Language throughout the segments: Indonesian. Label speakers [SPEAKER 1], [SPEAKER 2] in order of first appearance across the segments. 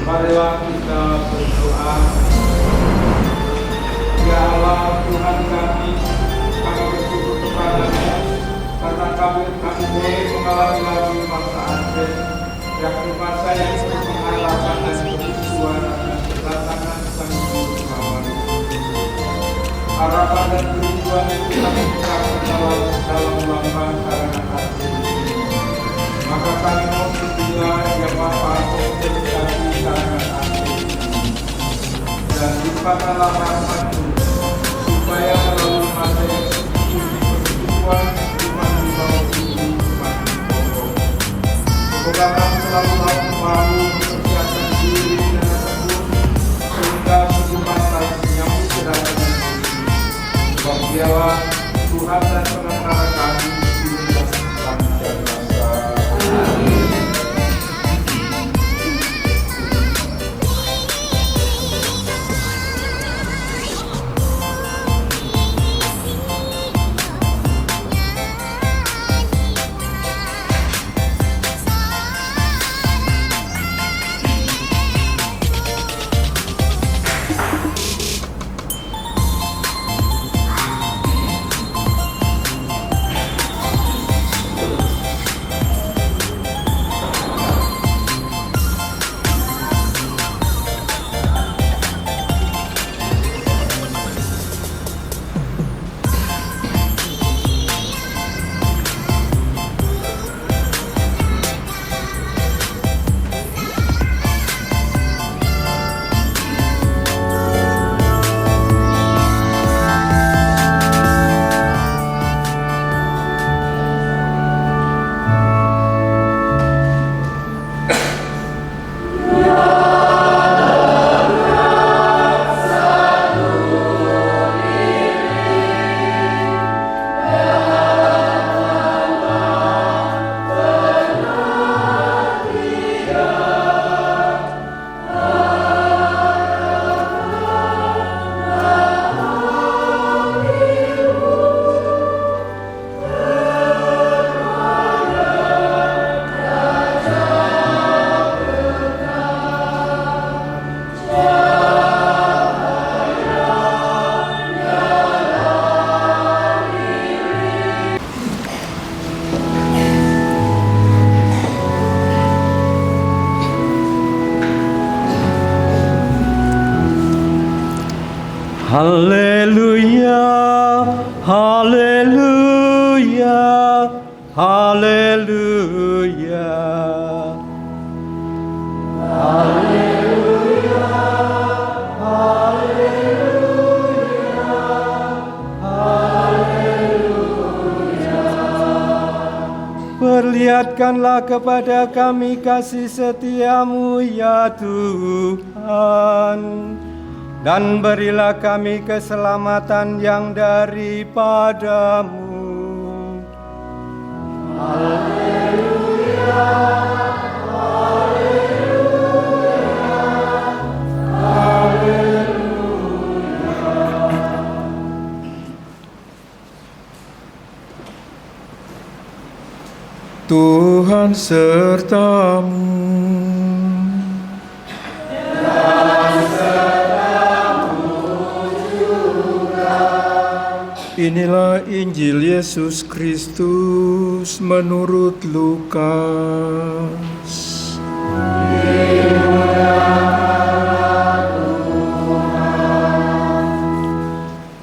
[SPEAKER 1] Marilah kita berdoa. Ya Allah Tuhan kami bersyukur kepada-Mu karena kami boleh mengalami lagi masa Advent, yakni masa yang penuh pengharapan dan kerinduan akan kedatangan Sang Juru Selamat. Harapan dan kerinduan yang kita ungkapkan dalam lambang karena Advent. Maka kami mau berdoa ya Bapa terjadi karena Advent. Dan limpahkanlah rahmat-Mu supaya melalui masa yang seperti persekutuan iman di bawah bumi semakin kokoh. Semoga kami selalu mau mempersiapkan diri dengan tekun sehingga sebelum menyambut kedatangan Tuhan. Sebab Dialah Tuhan dan Penentara kami di dalam kami dan masa. Amin.
[SPEAKER 2] Haleluya, haleluya, haleluya. Haleluya, haleluya, haleluya. Perlihatkanlah kepada kami kasih setia-Mu ya Tuhan, dan berilah kami keselamatan yang daripada-Mu. Haleluya, haleluya, haleluya.
[SPEAKER 3] Tuhan serta-Mu. Inilah Injil Yesus Kristus menurut Lukas.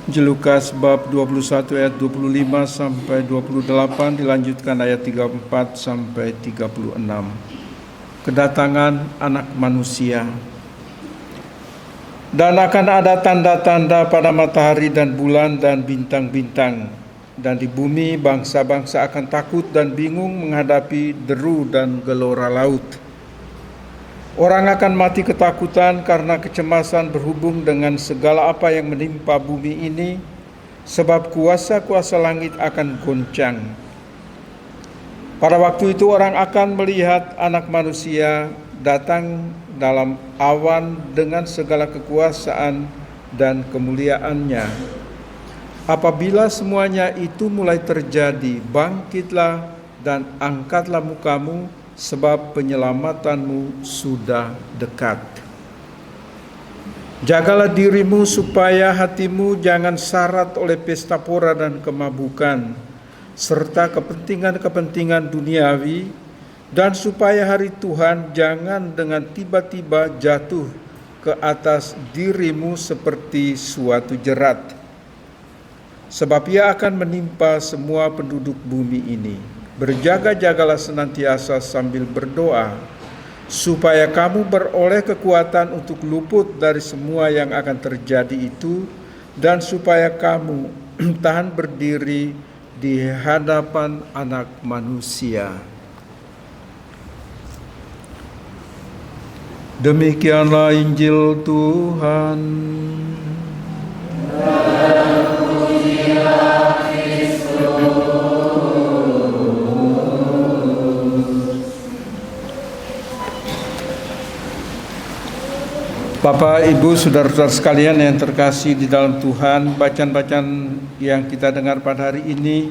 [SPEAKER 3] Injil Lukas bab 21 ayat 25 sampai 28, dilanjutkan ayat 34 sampai 36. Kedatangan Anak Manusia. Dan akan ada tanda-tanda pada matahari dan bulan dan bintang-bintang. Dan di bumi bangsa-bangsa akan takut dan bingung menghadapi deru dan gelora laut. Orang akan mati ketakutan karena kecemasan berhubung dengan segala apa yang menimpa bumi ini, sebab kuasa-kuasa langit akan goncang. Pada waktu itu orang akan melihat Anak Manusia datang dalam awan dengan segala kekuasaan dan kemuliaannya. Apabila semuanya itu mulai terjadi, bangkitlah dan angkatlah mukamu sebab penyelamatanmu sudah dekat. Jagalah dirimu supaya hatimu jangan syarat oleh pesta pora dan kemabukan, serta kepentingan-kepentingan duniawi, dan supaya hari Tuhan jangan dengan tiba-tiba jatuh ke atas dirimu seperti suatu jerat. Sebab ia akan menimpa semua penduduk bumi ini. Berjaga-jagalah senantiasa sambil berdoa, supaya kamu beroleh kekuatan untuk luput dari semua yang akan terjadi itu, dan supaya kamu tahan berdiri di hadapan Anak Manusia. Demikianlah Injil Tuhan. Bapak, Ibu, saudara-saudara sekalian yang terkasih di dalam Tuhan, bacaan-bacaan yang kita dengar pada hari ini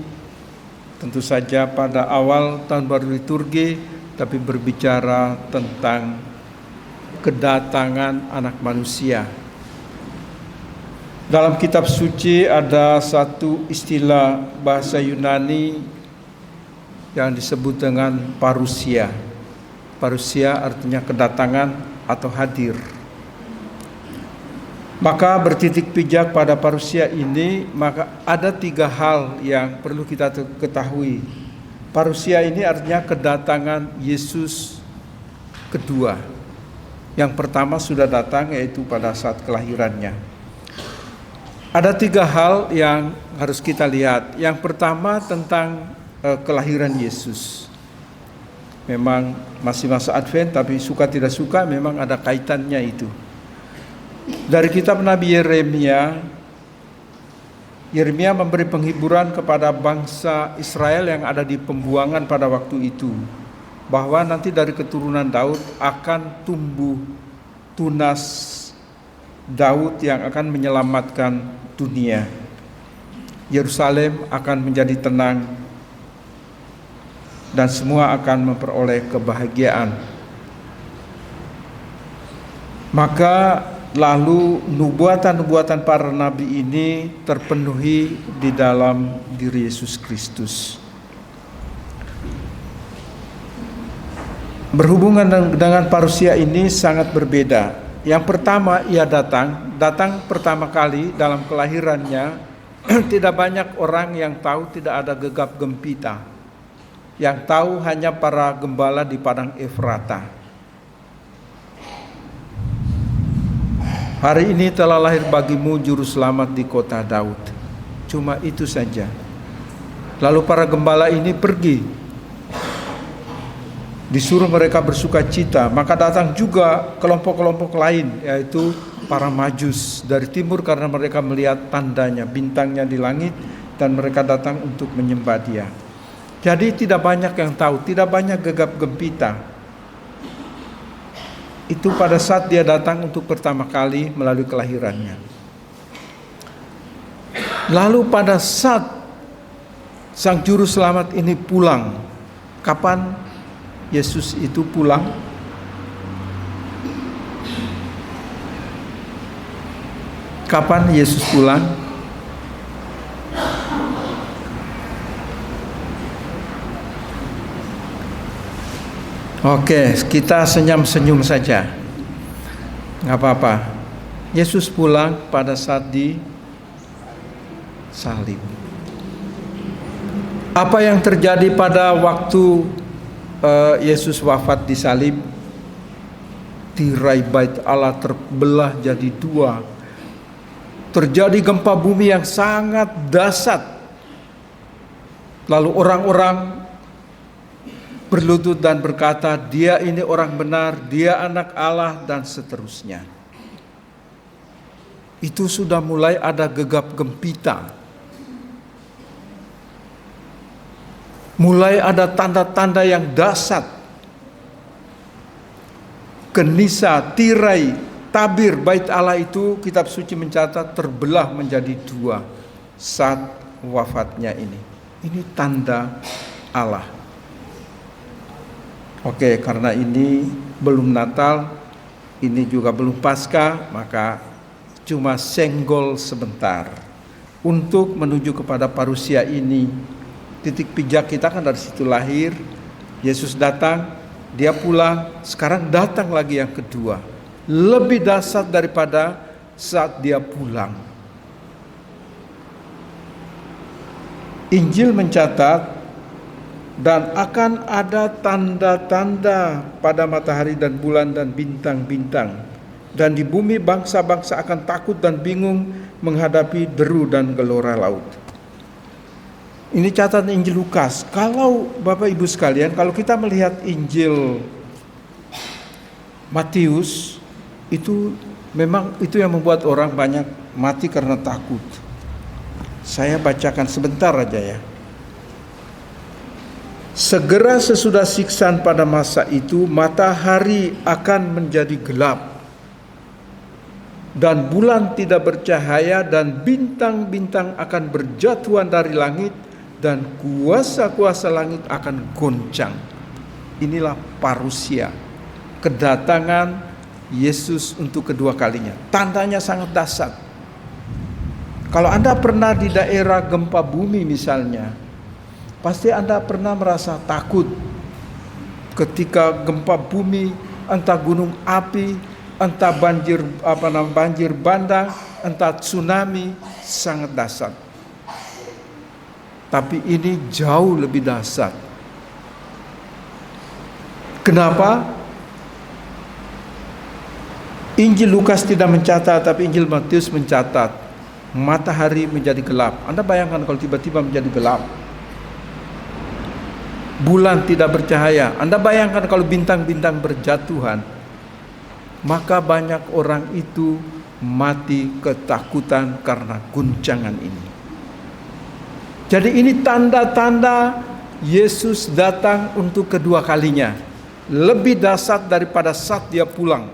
[SPEAKER 3] tentu saja pada awal tahun baru liturgi, tapi berbicara tentang kedatangan Anak Manusia. Dalam kitab suci ada satu istilah bahasa Yunani yang disebut dengan parousia. Parousia artinya kedatangan atau hadir. Maka bertitik pijak pada parousia ini, maka ada 3 hal yang perlu kita ketahui. Parousia ini artinya kedatangan Yesus kedua. Yang pertama sudah datang, yaitu pada saat kelahirannya. Ada 3 hal yang harus kita lihat. Yang pertama tentang kelahiran Yesus. Memang masih masa Advent, tapi suka tidak suka memang ada kaitannya itu. Dari kitab Nabi Yeremia memberi penghiburan kepada bangsa Israel yang ada di pembuangan pada waktu itu, bahwa nanti dari keturunan Daud akan tumbuh tunas Daud yang akan menyelamatkan dunia. Yerusalem akan menjadi tenang dan semua akan memperoleh kebahagiaan. Maka lalu nubuatan-nubuatan para nabi ini terpenuhi di dalam diri Yesus Kristus. Berhubungan dengan parousia ini sangat berbeda. Yang pertama, ia datang pertama kali dalam kelahirannya. Tidak banyak orang yang tahu, tidak ada gegap gempita. Yang tahu hanya para gembala di padang Efrata. Hari ini telah lahir bagimu juru selamat di kota Daud. Cuma itu saja. Lalu para gembala ini pergi. Disuruh mereka bersuka cita. Maka datang juga kelompok-kelompok lain, yaitu para Majus dari timur, karena mereka melihat tandanya, bintangnya di langit, dan mereka datang untuk menyembah Dia. Jadi tidak banyak yang tahu, tidak banyak gegap gempita. Itu pada saat Dia datang untuk pertama kali melalui kelahirannya. Lalu pada saat Sang Juru Selamat ini pulang, kapan Yesus itu pulang? Kapan Yesus pulang? Oke, kita senyum-senyum saja. Nggak apa-apa. Yesus pulang pada saat di salib. Apa yang terjadi pada waktu Yesus wafat di salib? Tirai bait Allah terbelah jadi 2. Terjadi gempa bumi yang sangat dahsyat. Lalu orang-orang berlutut dan berkata, Dia ini orang benar, Dia anak Allah, dan seterusnya. Itu sudah mulai ada gegap gempita. Mulai ada tanda-tanda yang dahsyat. Kenisa, tirai, tabir bait Allah itu, kitab suci mencatat terbelah menjadi 2 saat wafatnya ini. Ini tanda Allah. Oke, karena ini belum Natal, ini juga belum Paskah, maka cuma senggol sebentar untuk menuju kepada parusia ini. Titik pijak kita kan dari situ lahir, Yesus datang, dia pulang, sekarang datang lagi yang kedua. Lebih dahsyat daripada saat dia pulang. Injil mencatat, dan akan ada tanda-tanda pada matahari dan bulan dan bintang-bintang. Dan di bumi bangsa-bangsa akan takut dan bingung menghadapi deru dan gelora laut. Ini catatan Injil Lukas. Kalau Bapak Ibu sekalian, kalau kita melihat Injil Matius, itu memang itu yang membuat orang banyak mati karena takut. Saya bacakan sebentar aja ya. Segera sesudah siksaan pada masa itu, matahari akan menjadi gelap, dan bulan tidak bercahaya, dan bintang-bintang akan berjatuhan dari langit, dan kuasa-kuasa langit akan goncang. Inilah parusia, kedatangan Yesus untuk kedua kalinya. Tandanya sangat dahsyat. Kalau Anda pernah di daerah gempa bumi misalnya, pasti Anda pernah merasa takut ketika gempa bumi, entah gunung api, entah banjir bandang, entah tsunami, sangat dahsyat. Tapi ini jauh lebih dahsyat. Kenapa? Injil Lukas tidak mencatat, tapi Injil Matius mencatat. Matahari menjadi gelap. Anda bayangkan kalau tiba-tiba menjadi gelap. Bulan tidak bercahaya. Anda bayangkan kalau bintang-bintang berjatuhan. Maka banyak orang itu mati ketakutan karena guncangan ini. Jadi ini tanda-tanda Yesus datang untuk kedua kalinya. Lebih dahsyat daripada saat dia pulang.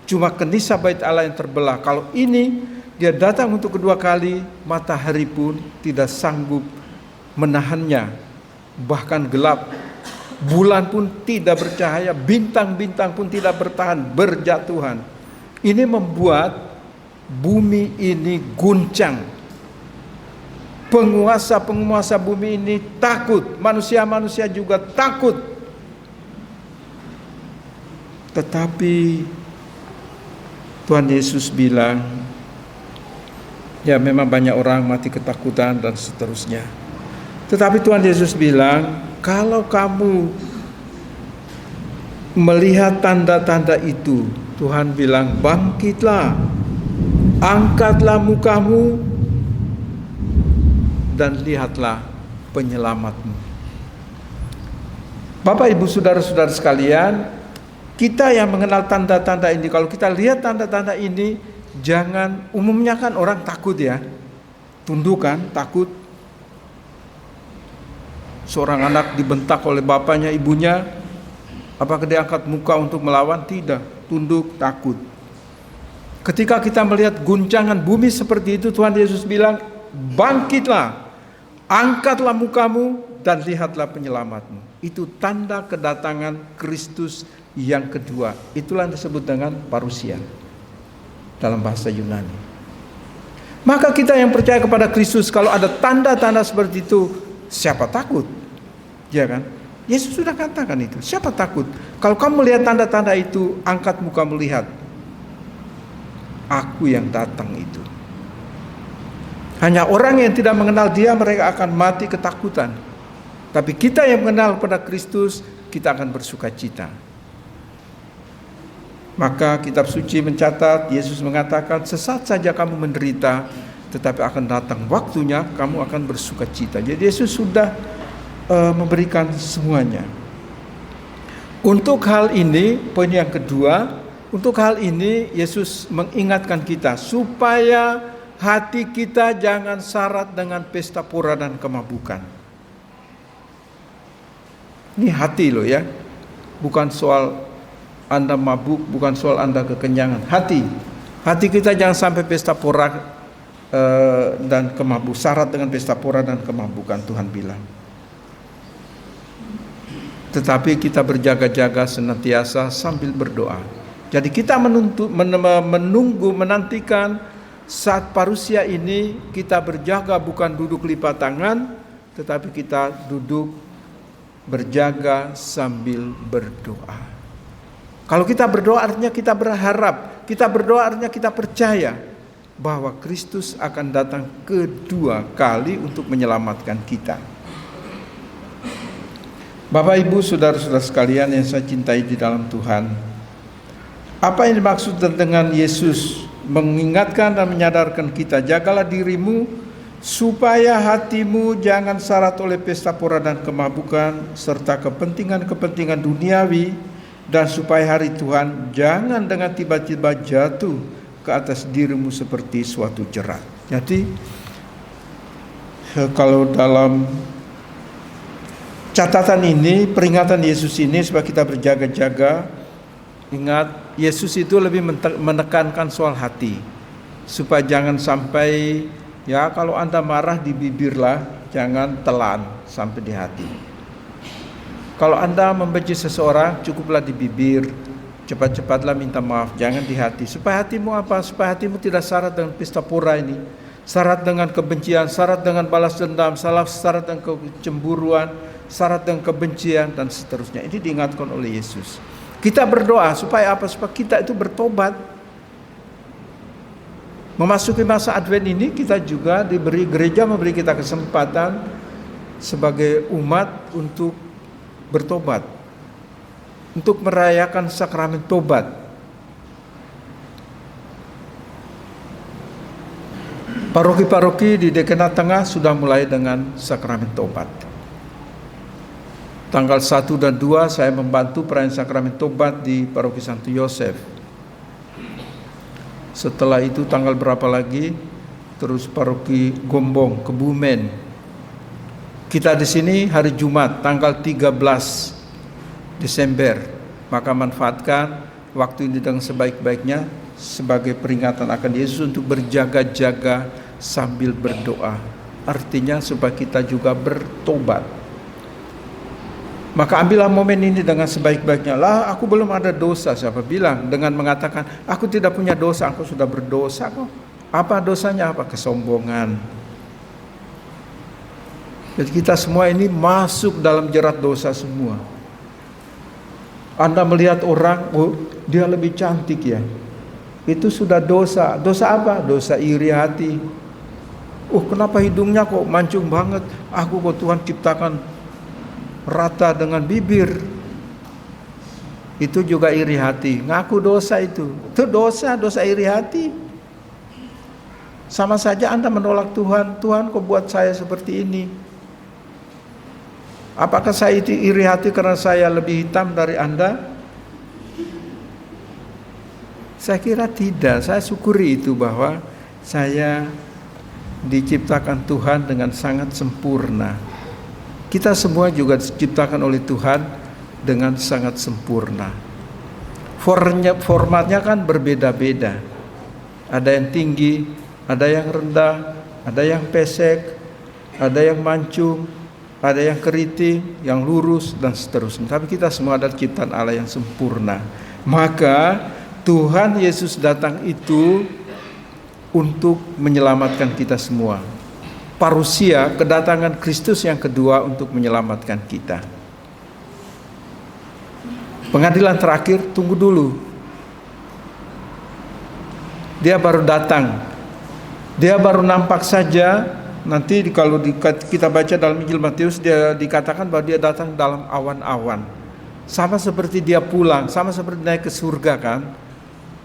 [SPEAKER 3] Cuma kenisa bait Allah yang terbelah. Kalau ini dia datang untuk kedua kali, matahari pun tidak sanggup menahannya. Bahkan gelap, bulan pun tidak bercahaya, bintang-bintang pun tidak bertahan, berjatuhan. Ini membuat bumi ini guncang. Penguasa-penguasa bumi ini takut, manusia-manusia juga takut. Tetapi Tuhan Yesus bilang, ya memang banyak orang mati ketakutan dan seterusnya. Tetapi Tuhan Yesus bilang, kalau kamu melihat tanda-tanda itu, Tuhan bilang, bangkitlah, angkatlah mukamu, dan lihatlah penyelamatmu. Bapak, Ibu, saudara-saudara sekalian, kita yang mengenal tanda-tanda ini, kalau kita lihat tanda-tanda ini, jangan, umumnya kan orang takut ya, tunduk kan, takut. Seorang anak dibentak oleh bapaknya, ibunya, apakah dia angkat muka untuk melawan? Tidak, tunduk, takut. Ketika kita melihat guncangan bumi seperti itu, Tuhan Yesus bilang, bangkitlah, angkatlah mukamu, dan lihatlah penyelamatmu. Itu tanda kedatangan Kristus yang kedua. Itulah yang disebut dengan parusia dalam bahasa Yunani. Maka kita yang percaya kepada Kristus, kalau ada tanda-tanda seperti itu, siapa takut? Ya kan? Yesus sudah katakan itu. Siapa takut? Kalau kamu melihat tanda-tanda itu, angkat muka melihat. Aku yang datang itu. Hanya orang yang tidak mengenal dia, mereka akan mati ketakutan. Tapi kita yang mengenal pada Kristus, kita akan bersuka cita. Maka kitab suci mencatat, Yesus mengatakan, sesaat saja kamu menderita, tetapi akan datang waktunya kamu akan bersuka cita. Jadi Yesus sudah memberikan semuanya. Untuk hal ini, poin yang kedua, untuk hal ini Yesus mengingatkan kita supaya hati kita jangan syarat dengan pesta pora dan kemabukan. Ini hati loh ya, bukan soal Anda mabuk, bukan soal Anda kekenyangan. Hati kita jangan sampai pesta pora dan kemabuk, syarat dengan pesta pora dan kemabukan, Tuhan bilang. tetapi kita berjaga-jaga senantiasa sambil berdoa. Jadi kita menunggu, menantikan saat parusia ini kita berjaga, bukan duduk lipat tangan, tetapi kita duduk berjaga sambil berdoa. Kalau kita berdoa artinya kita berharap, kita berdoa artinya kita percaya bahwa Kristus akan datang kedua kali untuk menyelamatkan kita. Bapak, Ibu, saudara-saudara sekalian yang saya cintai di dalam Tuhan, apa yang dimaksud dengan Yesus mengingatkan dan menyadarkan kita, jagalah dirimu supaya hatimu jangan syarat oleh pesta pora dan kemabukan serta kepentingan-kepentingan duniawi, dan supaya hari Tuhan jangan dengan tiba-tiba jatuh ke atas dirimu seperti suatu jerat. Jadi kalau dalam catatan ini, peringatan Yesus ini supaya kita berjaga-jaga, ingat Yesus itu lebih menekankan soal hati, supaya jangan sampai, ya kalau Anda marah di bibirlah, jangan telan sampai di hati. Kalau Anda membenci seseorang, cukuplah di bibir, cepat-cepatlah minta maaf, jangan di hati. Supaya hatimu apa? Supaya hatimu tidak syarat dengan pesta pora ini, syarat dengan kebencian, syarat dengan balas dendam, syarat dengan kecemburuan, syarat dengan kebencian, dan seterusnya. Ini diingatkan oleh Yesus. Kita berdoa supaya apa? Supaya kita itu bertobat. Memasuki masa Advent ini, kita juga gereja memberi kita kesempatan sebagai umat untuk bertobat, untuk merayakan sakramen tobat. Paroki-paroki di Dekanat Tengah sudah mulai dengan sakramen tobat. Tanggal 1 dan 2 saya membantu perayaan sakramen tobat di Paroki Santo Yosef. Setelah itu tanggal berapa lagi? Terus Paroki Gombong, Kebumen. Kita di sini hari Jumat tanggal 13 Desember. Maka manfaatkan waktu ini dengan sebaik-baiknya sebagai peringatan akan Yesus untuk berjaga-jaga sambil berdoa. Artinya supaya kita juga bertobat. Maka ambillah momen ini dengan sebaik-baiknya. Lah, aku belum ada dosa. Siapa bilang? Dengan mengatakan, aku tidak punya dosa, aku sudah berdosa kok. Apa dosanya? Apa? Kesombongan. Jadi kita semua ini masuk dalam jerat dosa semua. Anda melihat orang, oh dia lebih cantik ya, itu sudah dosa. Dosa apa? Dosa iri hati. Oh kenapa hidungnya kok mancung banget? Aku kok Tuhan ciptakan rata dengan bibir. Itu juga iri hati. Ngaku dosa itu dosa iri hati. Sama saja Anda menolak Tuhan. Tuhan kok buat saya seperti ini? Apakah saya itu iri hati karena saya lebih hitam dari Anda? Saya kira tidak. Saya syukuri itu bahwa saya diciptakan Tuhan dengan sangat sempurna. Kita semua juga diciptakan oleh Tuhan dengan sangat sempurna. Formatnya kan berbeda-beda. Ada yang tinggi, ada yang rendah, ada yang pesek, ada yang mancung, ada yang keriting, yang lurus, dan seterusnya. Tapi kita semua adalah ciptaan Allah yang sempurna. Maka Tuhan Yesus datang itu untuk menyelamatkan kita semua. Parusia, kedatangan Kristus yang kedua untuk menyelamatkan kita. Pengadilan terakhir, tunggu dulu. Dia baru datang. Dia baru nampak saja. Nanti kalau kita baca dalam Injil Matius, dia dikatakan bahwa dia datang dalam awan-awan. Sama seperti dia pulang, sama seperti naik ke surga kan.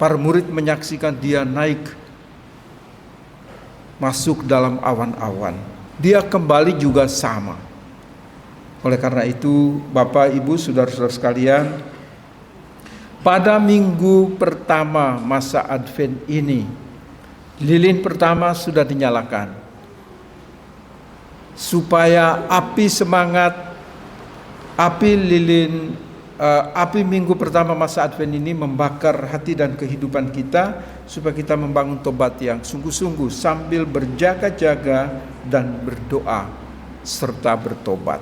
[SPEAKER 3] Para murid menyaksikan dia naik masuk dalam awan-awan. Dia kembali juga sama. Oleh karena itu, Bapak, Ibu, saudara-saudara sekalian, pada minggu pertama masa Advent ini, lilin pertama sudah dinyalakan. Supaya api semangat, api minggu pertama masa Advent ini membakar hati dan kehidupan kita, supaya kita membangun tobat yang sungguh-sungguh sambil berjaga-jaga dan berdoa serta bertobat.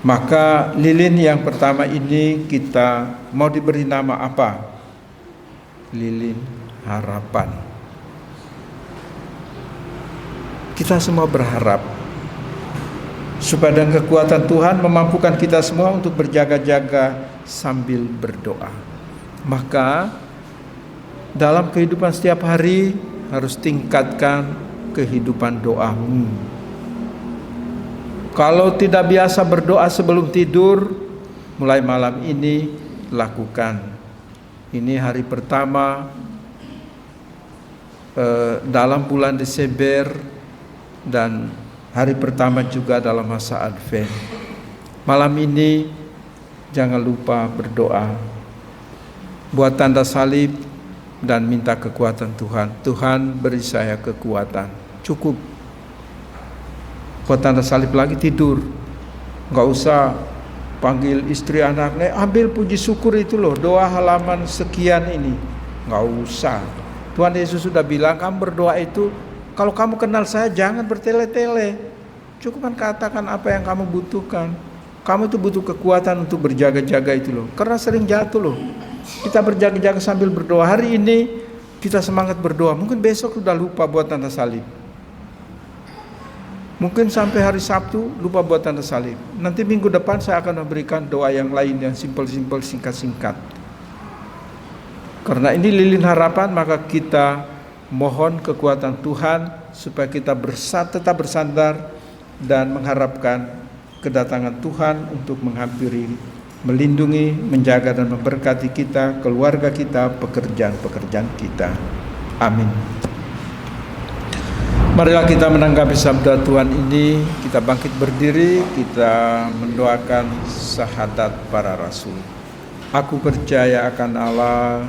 [SPEAKER 3] Maka lilin yang pertama ini kita mau diberi nama apa? Lilin harapan. Kita semua berharap supaya dengan kekuatan Tuhan memampukan kita semua untuk berjaga-jaga sambil berdoa. Maka dalam kehidupan setiap hari harus tingkatkan kehidupan doamu. Kalau tidak biasa berdoa sebelum tidur, mulai malam ini lakukan. Ini hari pertama dalam bulan Desember dan hari pertama juga dalam masa Advent. Malam ini jangan lupa berdoa. Buat tanda salib dan minta kekuatan Tuhan. Tuhan beri saya kekuatan. Cukup. Buat tanda salib lagi tidur. Enggak usah panggil istri anak, ambil puji syukur itu loh, doa halaman sekian ini. Enggak usah. Tuhan Yesus sudah bilang, kamu berdoa itu kalau kamu kenal saya jangan bertele-tele. Cukup katakan apa yang kamu butuhkan. Kamu itu butuh kekuatan untuk berjaga-jaga itu loh. Karena sering jatuh loh. Kita berjaga-jaga sambil berdoa. Hari ini kita semangat berdoa. Mungkin besok sudah lupa buat tanda salib. Mungkin sampai hari Sabtu lupa buat tanda salib. Nanti minggu depan saya akan memberikan doa yang lain yang simpel-simpel, singkat-singkat. Karena ini lilin harapan, maka kita mohon kekuatan Tuhan supaya kita tetap bersandar dan mengharapkan kedatangan Tuhan untuk menghampiri, melindungi, menjaga dan memberkati kita, keluarga kita, pekerjaan-pekerjaan kita. Amin. Marilah kita menanggapi sabda Tuhan ini, kita bangkit berdiri, kita mendoakan syahadat para rasul. Aku percaya akan Allah,